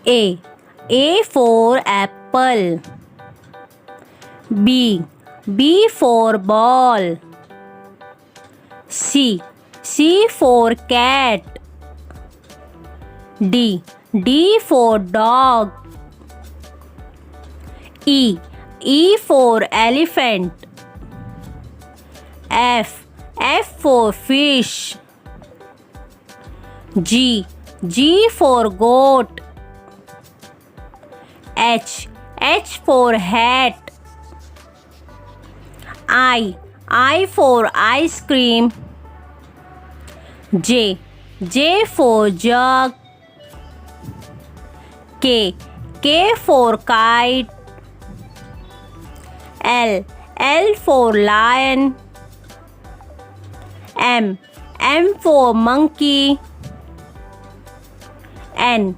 A. A for apple. B. B for ball. C. C for cat. D. D for dog. E. E for elephant. F. F for fish. G. G for goat. H. H for hat. I for ice cream. J. J for jug. K. K for kite. L. L for lion. M. M for monkey. N.